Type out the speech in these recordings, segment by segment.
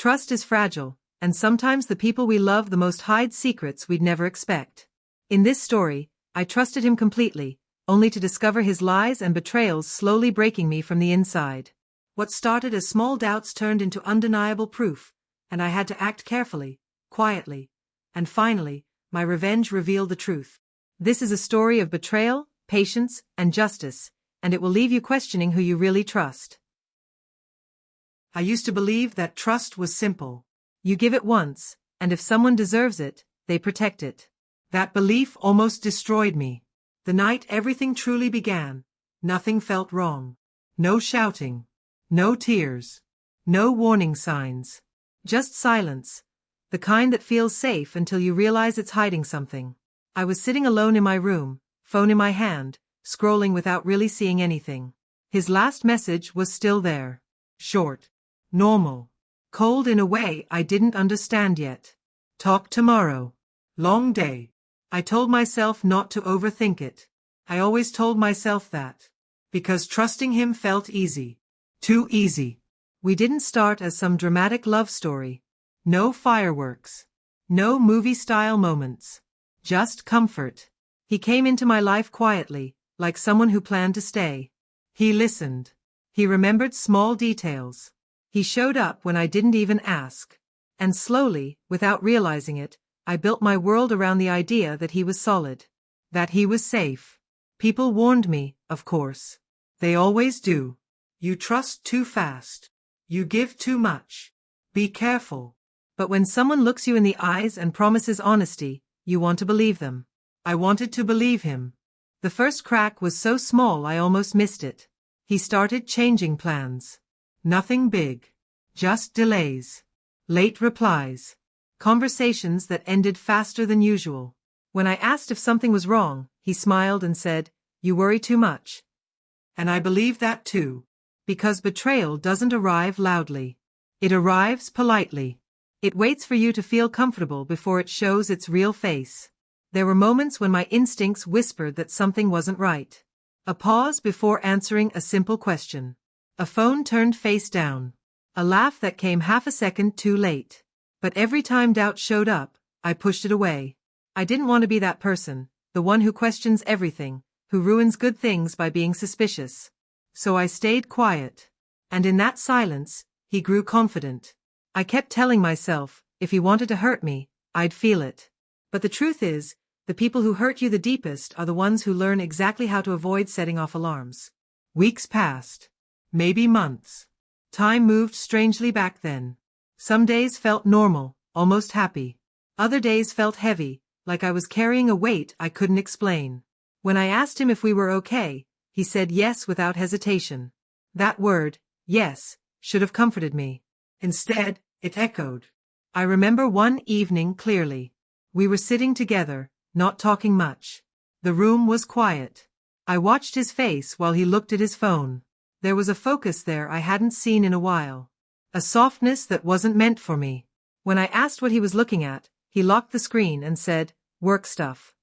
Trust is fragile, and sometimes the people we love the most hide secrets we'd never expect. In this story, I trusted him completely, only to discover his lies and betrayals slowly breaking me from the inside. What started as small doubts turned into undeniable proof, and I had to act carefully, quietly, and finally, my revenge revealed the truth. This is a story of betrayal, patience, and justice, and it will leave you questioning who you really trust. I used to believe that trust was simple. You give it once, and if someone deserves it, they protect it. That belief almost destroyed me. The night everything truly began, nothing felt wrong. No shouting. No tears. No warning signs. Just silence. The kind that feels safe until you realize it's hiding something. I was sitting alone in my room, phone in my hand, scrolling without really seeing anything. His last message was still there. Short. Normal. Cold in a way I didn't understand yet. Talk tomorrow. Long day. I told myself not to overthink it. I always told myself that. Because trusting him felt easy. Too easy. We didn't start as some dramatic love story. No fireworks. No movie-style moments. Just comfort. He came into my life quietly, like someone who planned to stay. He listened. He remembered small details. He showed up when I didn't even ask. And slowly, without realizing it, I built my world around the idea that he was solid. That he was safe. People warned me, of course. They always do. You trust too fast. You give too much. Be careful. But when someone looks you in the eyes and promises honesty, you want to believe them. I wanted to believe him. The first crack was so small I almost missed it. He started changing plans. Nothing big. Just delays. Late replies. Conversations that ended faster than usual. When I asked if something was wrong, he smiled and said, "You worry too much." And I believe that too. Because betrayal doesn't arrive loudly. It arrives politely. It waits for you to feel comfortable before it shows its real face. There were moments when my instincts whispered that something wasn't right. A pause before answering a simple question. A phone turned face down. A laugh that came half a second too late. But every time doubt showed up, I pushed it away. I didn't want to be that person, the one who questions everything, who ruins good things by being suspicious. So I stayed quiet. And in that silence, he grew confident. I kept telling myself, if he wanted to hurt me, I'd feel it. But the truth is, the people who hurt you the deepest are the ones who learn exactly how to avoid setting off alarms. Weeks passed. Maybe months. Time moved strangely back then. Some days felt normal, almost happy. Other days felt heavy, like I was carrying a weight I couldn't explain. When I asked him if we were okay, he said yes without hesitation. That word, yes, should have comforted me. Instead, it echoed. I remember one evening clearly. We were sitting together, not talking much. The room was quiet. I watched his face while he looked at his phone. There was a focus there I hadn't seen in a while. A softness that wasn't meant for me. When I asked what he was looking at, he locked the screen and said, "Work stuff."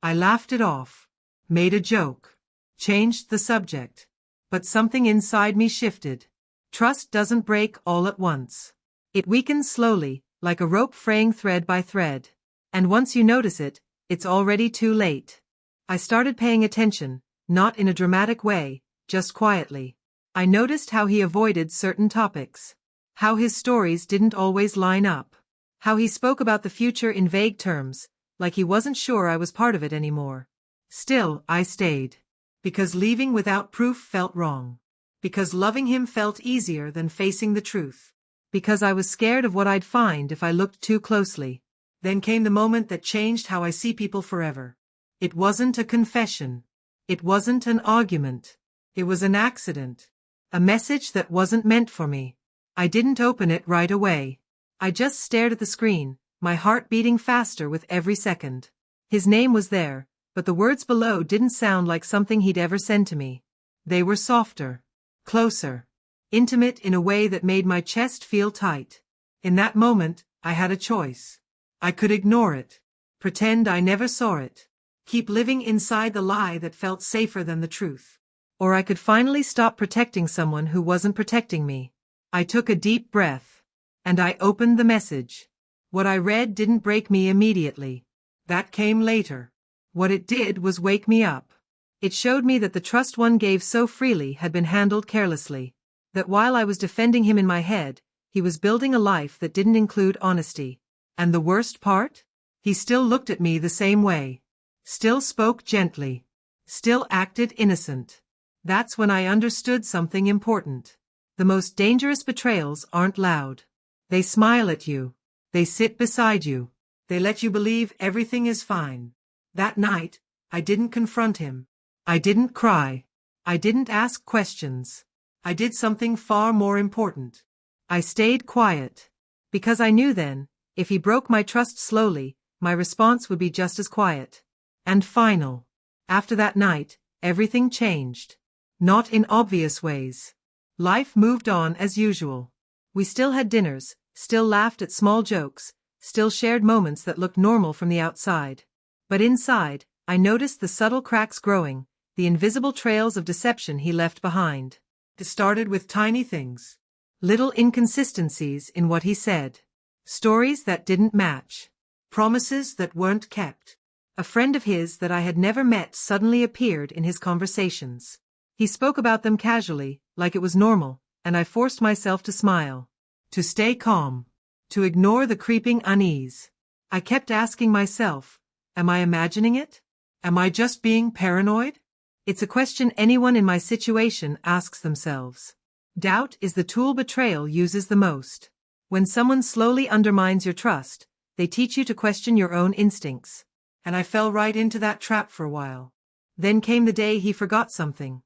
I laughed it off. Made a joke. Changed the subject. But something inside me shifted. Trust doesn't break all at once. It weakens slowly, like a rope fraying thread by thread. And once you notice it, it's already too late. I started paying attention, not in a dramatic way, just quietly. I noticed how he avoided certain topics. How his stories didn't always line up. How he spoke about the future in vague terms, like he wasn't sure I was part of it anymore. Still, I stayed. Because leaving without proof felt wrong. Because loving him felt easier than facing the truth. Because I was scared of what I'd find if I looked too closely. Then came the moment that changed how I see people forever. It wasn't a confession. It wasn't an argument. It was an accident. A message that wasn't meant for me. I didn't open it right away. I just stared at the screen, my heart beating faster with every second. His name was there, but the words below didn't sound like something he'd ever sent to me. They were softer. Closer. Intimate in a way that made my chest feel tight. In that moment, I had a choice. I could ignore it. Pretend I never saw it. Keep living inside the lie that felt safer than the truth. Or I could finally stop protecting someone who wasn't protecting me. I took a deep breath. And I opened the message. What I read didn't break me immediately. That came later. What it did was wake me up. It showed me that the trust one gave so freely had been handled carelessly. That while I was defending him in my head, he was building a life that didn't include honesty. And the worst part? He still looked at me the same way. Still spoke gently. Still acted innocent. That's when I understood something important. The most dangerous betrayals aren't loud. They smile at you. They sit beside you. They let you believe everything is fine. That night, I didn't confront him. I didn't cry. I didn't ask questions. I did something far more important. I stayed quiet. Because I knew then, if he broke my trust slowly, my response would be just as quiet. And final. After that night, everything changed. Not in obvious ways. Life moved on as usual. We still had dinners, still laughed at small jokes, still shared moments that looked normal from the outside. But inside, I noticed the subtle cracks growing, the invisible trails of deception he left behind. It started with tiny things. Little inconsistencies in what he said. Stories that didn't match. Promises that weren't kept. A friend of his that I had never met suddenly appeared in his conversations. He spoke about them casually, like it was normal, and I forced myself to smile. To stay calm. To ignore the creeping unease. I kept asking myself, am I imagining it? Am I just being paranoid? It's a question anyone in my situation asks themselves. Doubt is the tool betrayal uses the most. When someone slowly undermines your trust, they teach you to question your own instincts. And I fell right into that trap for a while. Then came the day he forgot something.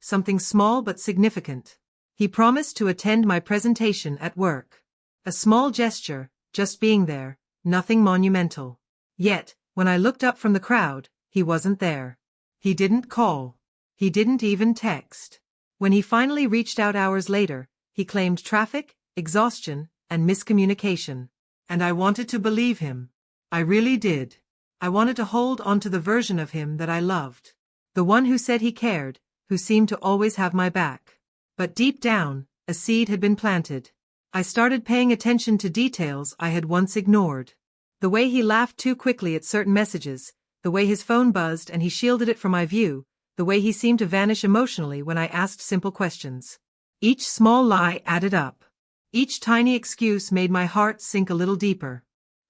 Something small but significant. He promised to attend my presentation at work. A small gesture, just being there, nothing monumental. Yet, when I looked up from the crowd, he wasn't there. He didn't call. He didn't even text. When he finally reached out hours later, he claimed traffic, exhaustion, and miscommunication. And I wanted to believe him. I really did. I wanted to hold on to the version of him that I loved. The one who said he cared, who seemed to always have my back. But deep down, a seed had been planted. I started paying attention to details I had once ignored. The way he laughed too quickly at certain messages, the way his phone buzzed and he shielded it from my view, the way he seemed to vanish emotionally when I asked simple questions. Each small lie added up. Each tiny excuse made my heart sink a little deeper.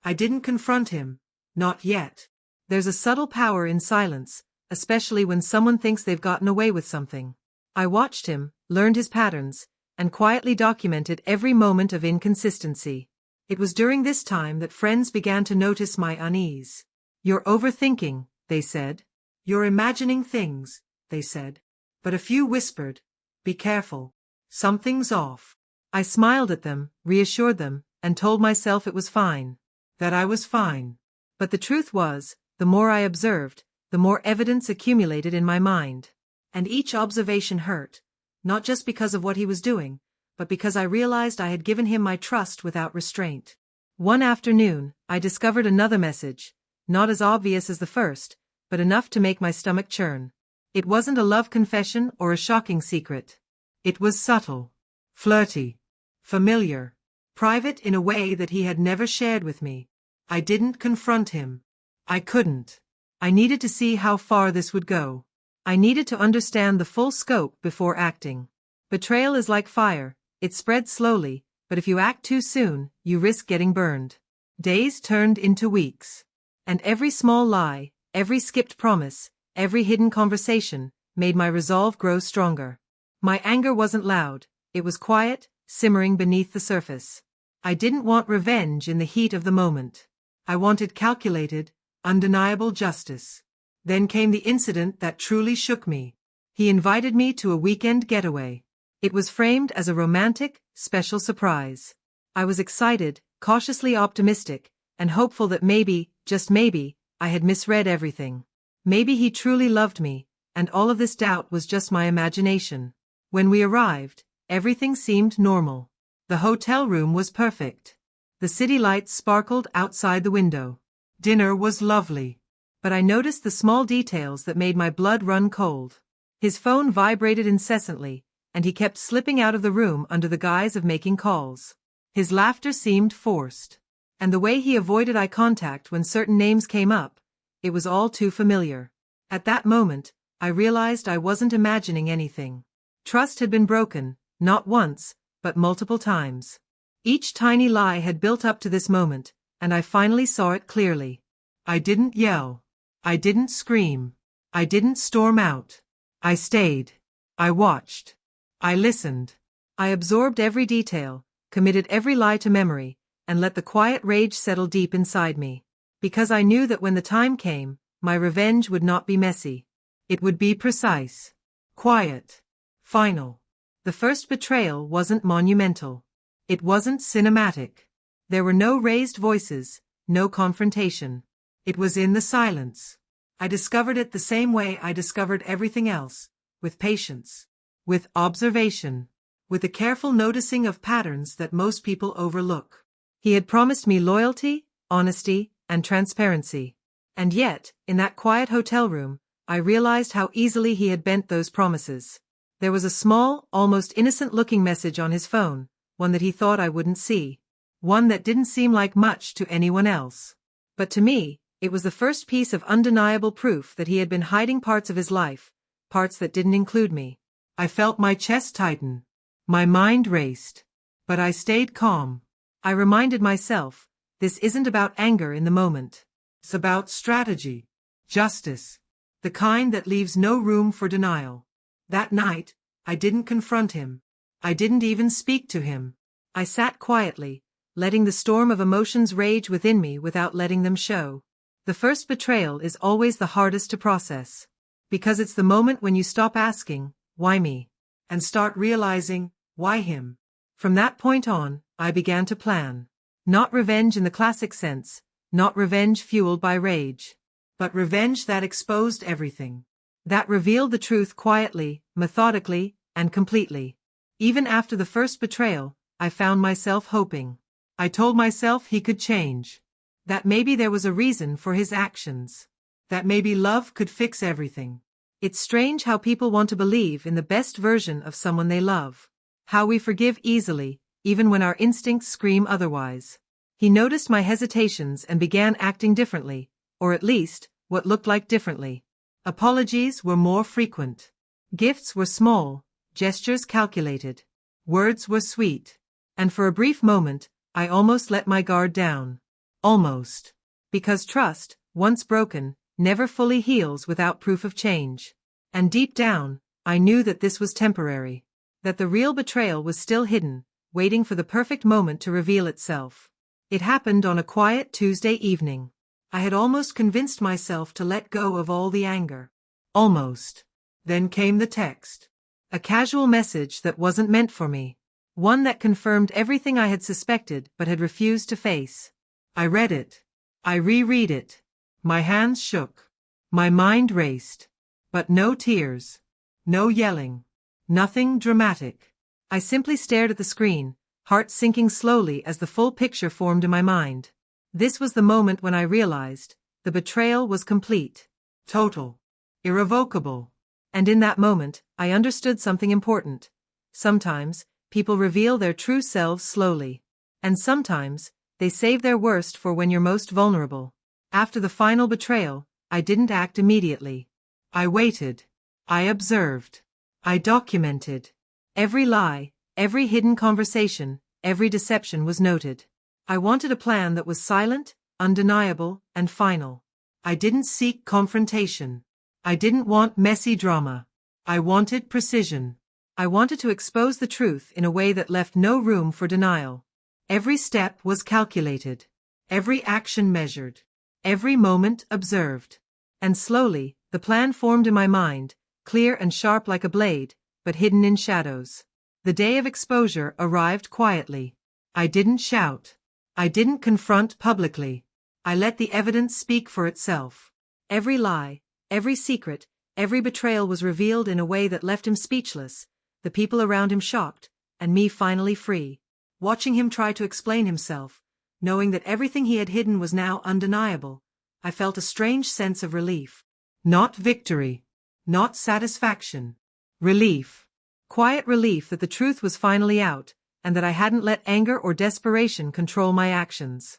I didn't confront him. Not yet. There's a subtle power in silence, especially when someone thinks they've gotten away with something. I watched him, learned his patterns, and quietly documented every moment of inconsistency. It was during this time that friends began to notice my unease. You're overthinking, they said. You're imagining things, they said. But a few whispered, be careful. Something's off. I smiled at them, reassured them, and told myself it was fine. That I was fine. But the truth was, the more I observed, the more evidence accumulated in my mind. And each observation hurt, not just because of what he was doing, but because I realized I had given him my trust without restraint. One afternoon, I discovered another message, not as obvious as the first, but enough to make my stomach churn. It wasn't a love confession or a shocking secret. It was subtle, flirty, familiar, private in a way that he had never shared with me. I didn't confront him. I couldn't. I needed to see how far this would go. I needed to understand the full scope before acting. Betrayal is like fire, it spreads slowly, but if you act too soon, you risk getting burned. Days turned into weeks. And every small lie, every skipped promise, every hidden conversation, made my resolve grow stronger. My anger wasn't loud, it was quiet, simmering beneath the surface. I didn't want revenge in the heat of the moment. I wanted calculated, undeniable justice. Then came the incident that truly shook me. He invited me to a weekend getaway. It was framed as a romantic, special surprise. I was excited, cautiously optimistic, and hopeful that maybe, just maybe, I had misread everything. Maybe he truly loved me, and all of this doubt was just my imagination. When we arrived, everything seemed normal. The hotel room was perfect. The city lights sparkled outside the window. Dinner was lovely. But I noticed the small details that made my blood run cold. His phone vibrated incessantly, and he kept slipping out of the room under the guise of making calls. His laughter seemed forced. And the way he avoided eye contact when certain names came up, it was all too familiar. At that moment, I realized I wasn't imagining anything. Trust had been broken, not once, but multiple times. Each tiny lie had built up to this moment, and I finally saw it clearly. I didn't yell. I didn't scream. I didn't storm out. I stayed. I watched. I listened. I absorbed every detail, committed every lie to memory, and let the quiet rage settle deep inside me. Because I knew that when the time came, my revenge would not be messy. It would be precise. Quiet. Final. The first betrayal wasn't monumental. It wasn't cinematic. There were no raised voices, no confrontation. It was in the silence. I discovered it the same way I discovered everything else, with patience, with observation, with a careful noticing of patterns that most people overlook. He had promised me loyalty, honesty, and transparency. And yet, in that quiet hotel room, I realized how easily he had bent those promises. There was a small, almost innocent-looking message on his phone, one that he thought I wouldn't see. One that didn't seem like much to anyone else. But to me, it was the first piece of undeniable proof that he had been hiding parts of his life, parts that didn't include me. I felt my chest tighten. My mind raced. But I stayed calm. I reminded myself, this isn't about anger in the moment. It's about strategy. Justice. The kind that leaves no room for denial. That night, I didn't confront him. I didn't even speak to him. I sat quietly, letting the storm of emotions rage within me without letting them show. The first betrayal is always the hardest to process. Because it's the moment when you stop asking, why me? And start realizing, why him? From that point on, I began to plan. Not revenge in the classic sense, not revenge fueled by rage. But revenge that exposed everything. That revealed the truth quietly, methodically, and completely. Even after the first betrayal, I found myself hoping. I told myself he could change. That maybe there was a reason for his actions. That maybe love could fix everything. It's strange how people want to believe in the best version of someone they love. How we forgive easily, even when our instincts scream otherwise. He noticed my hesitations and began acting differently, or at least, what looked like differently. Apologies were more frequent. Gifts were small, gestures calculated. Words were sweet. And for a brief moment, I almost let my guard down. Almost. Because trust, once broken, never fully heals without proof of change. And deep down, I knew that this was temporary. That the real betrayal was still hidden, waiting for the perfect moment to reveal itself. It happened on a quiet Tuesday evening. I had almost convinced myself to let go of all the anger. Almost. Then came the text. A casual message that wasn't meant for me. One that confirmed everything I had suspected but had refused to face. I read it. I reread it. My hands shook. My mind raced. But no tears. No yelling. Nothing dramatic. I simply stared at the screen, heart sinking slowly as the full picture formed in my mind. This was the moment when I realized, the betrayal was complete. Total. Irrevocable. And in that moment, I understood something important. Sometimes, people reveal their true selves slowly. And sometimes, they save their worst for when you're most vulnerable. After the final betrayal, I didn't act immediately. I waited. I observed. I documented. Every lie, every hidden conversation, every deception was noted. I wanted a plan that was silent, undeniable, and final. I didn't seek confrontation. I didn't want messy drama. I wanted precision. I wanted to expose the truth in a way that left no room for denial. Every step was calculated. Every action measured. Every moment observed. And slowly, the plan formed in my mind, clear and sharp like a blade, but hidden in shadows. The day of exposure arrived quietly. I didn't shout. I didn't confront publicly. I let the evidence speak for itself. Every lie, every secret, every betrayal was revealed in a way that left him speechless, the people around him shocked, and me finally free. Watching him try to explain himself, knowing that everything he had hidden was now undeniable, I felt a strange sense of relief. Not victory. Not satisfaction. Relief. Quiet relief that the truth was finally out, and that I hadn't let anger or desperation control my actions.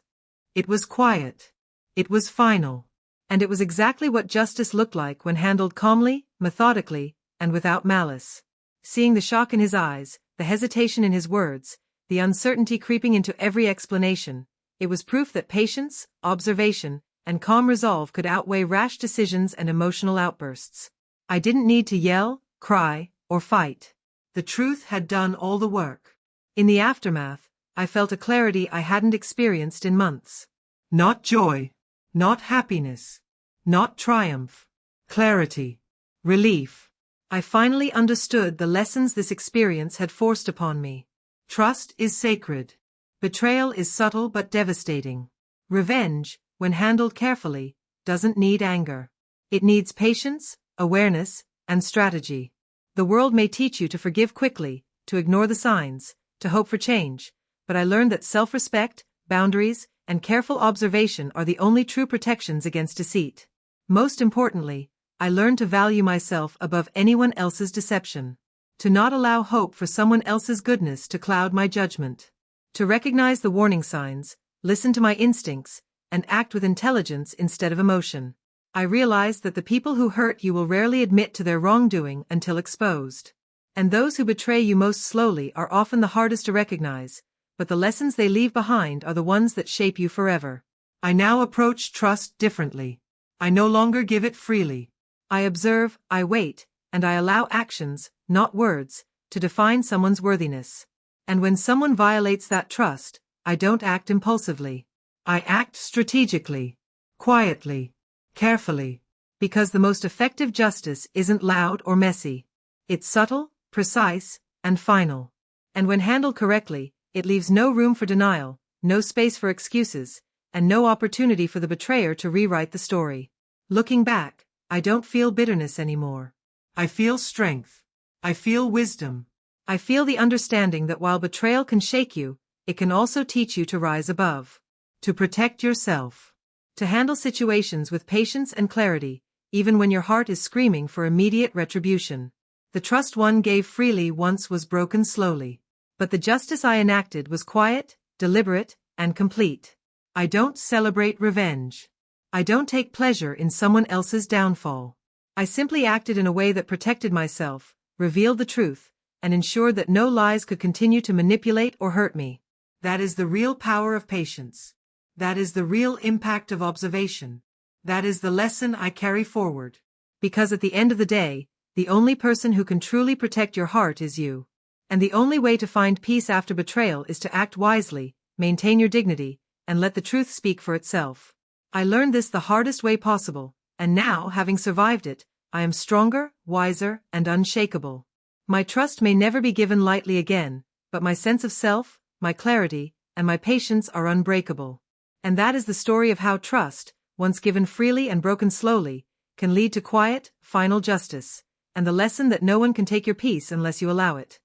It was quiet. It was final. And it was exactly what justice looked like when handled calmly, methodically, and without malice. Seeing the shock in his eyes, the hesitation in his words, the uncertainty creeping into every explanation, it was proof that patience, observation, and calm resolve could outweigh rash decisions and emotional outbursts. I didn't need to yell, cry, or fight. The truth had done all the work. In the aftermath, I felt a clarity I hadn't experienced in months. Not joy. Not happiness. Not triumph. Clarity. Relief. I finally understood the lessons this experience had forced upon me. Trust is sacred. Betrayal is subtle but devastating. Revenge, when handled carefully, doesn't need anger. It needs patience, awareness, and strategy. The world may teach you to forgive quickly, to ignore the signs, to hope for change, but I learned that self-respect, boundaries, and careful observation are the only true protections against deceit. Most importantly, I learned to value myself above anyone else's deception. To not allow hope for someone else's goodness to cloud my judgment. To recognize the warning signs, listen to my instincts, and act with intelligence instead of emotion. I realized that the people who hurt you will rarely admit to their wrongdoing until exposed. And those who betray you most slowly are often the hardest to recognize, but the lessons they leave behind are the ones that shape you forever. I now approach trust differently. I no longer give it freely. I observe, I wait, and I allow actions, not words, to define someone's worthiness. And when someone violates that trust, I don't act impulsively. I act strategically, quietly, carefully, because the most effective justice isn't loud or messy. It's subtle, precise, and final. And when handled correctly, it leaves no room for denial, no space for excuses, and no opportunity for the betrayer to rewrite the story. Looking back, I don't feel bitterness anymore. I feel strength. I feel wisdom. I feel the understanding that while betrayal can shake you, it can also teach you to rise above. To protect yourself. To handle situations with patience and clarity, even when your heart is screaming for immediate retribution. The trust one gave freely once was broken slowly. But the justice I enacted was quiet, deliberate, and complete. I don't celebrate revenge. I don't take pleasure in someone else's downfall. I simply acted in a way that protected myself, revealed the truth, and ensured that no lies could continue to manipulate or hurt me. That is the real power of patience. That is the real impact of observation. That is the lesson I carry forward. Because at the end of the day, the only person who can truly protect your heart is you. And the only way to find peace after betrayal is to act wisely, maintain your dignity, and let the truth speak for itself. I learned this the hardest way possible, and now, having survived it, I am stronger, wiser, and unshakable. My trust may never be given lightly again, but my sense of self, my clarity, and my patience are unbreakable. And that is the story of how trust, once given freely and broken slowly, can lead to quiet, final justice, and the lesson that no one can take your peace unless you allow it.